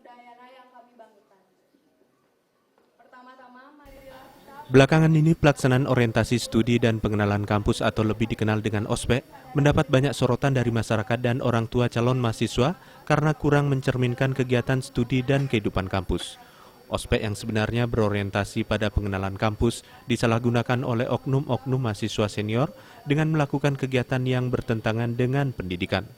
Udayana yang kami banggakan. Pertama-tama, marilah kita... Belakangan ini pelaksanaan orientasi studi dan pengenalan kampus atau lebih dikenal dengan ospek mendapat banyak sorotan dari masyarakat dan orang tua calon mahasiswa karena kurang mencerminkan kegiatan studi dan kehidupan kampus. Ospek yang sebenarnya berorientasi pada pengenalan kampus disalahgunakan oleh oknum-oknum mahasiswa senior dengan melakukan kegiatan yang bertentangan dengan pendidikan.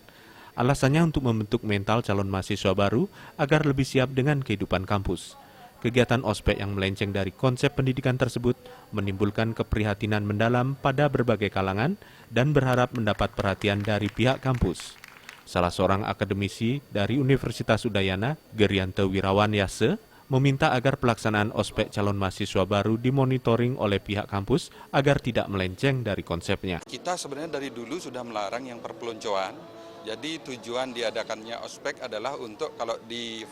Alasannya untuk membentuk mental calon mahasiswa baru agar lebih siap dengan kehidupan kampus. Kegiatan ospek yang melenceng dari konsep pendidikan tersebut menimbulkan keprihatinan mendalam pada berbagai kalangan dan berharap mendapat perhatian dari pihak kampus. Salah seorang akademisi dari Universitas Udayana, Gerianto Wirawan Yase, meminta agar pelaksanaan ospek calon mahasiswa baru dimonitoring oleh pihak kampus agar tidak melenceng dari konsepnya. Kita sebenarnya dari dulu sudah melarang yang perpeloncoan, jadi tujuan diadakannya ospek adalah untuk kalau di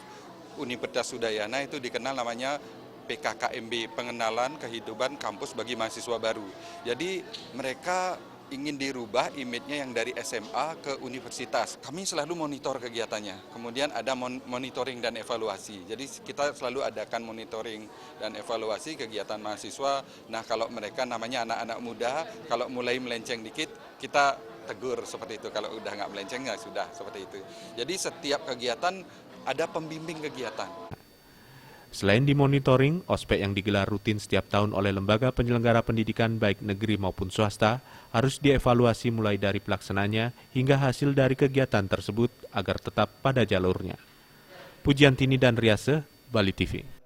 Universitas Udayana itu dikenal namanya PKKMB, pengenalan kehidupan kampus bagi mahasiswa baru. Jadi mereka ingin dirubah image-nya yang dari SMA ke universitas. Kami selalu monitor kegiatannya, kemudian ada monitoring dan evaluasi. Jadi kita selalu adakan monitoring dan evaluasi kegiatan mahasiswa. Nah kalau mereka namanya anak-anak muda, kalau mulai melenceng dikit, kita tegur seperti itu. Kalau udah nggak melenceng, ya sudah seperti itu. Jadi setiap kegiatan ada pembimbing kegiatan. Selain dimonitoring, ospek yang digelar rutin setiap tahun oleh lembaga penyelenggara pendidikan baik negeri maupun swasta harus dievaluasi mulai dari pelaksananya hingga hasil dari kegiatan tersebut agar tetap pada jalurnya. Pujiantini dan Riase, Bali TV.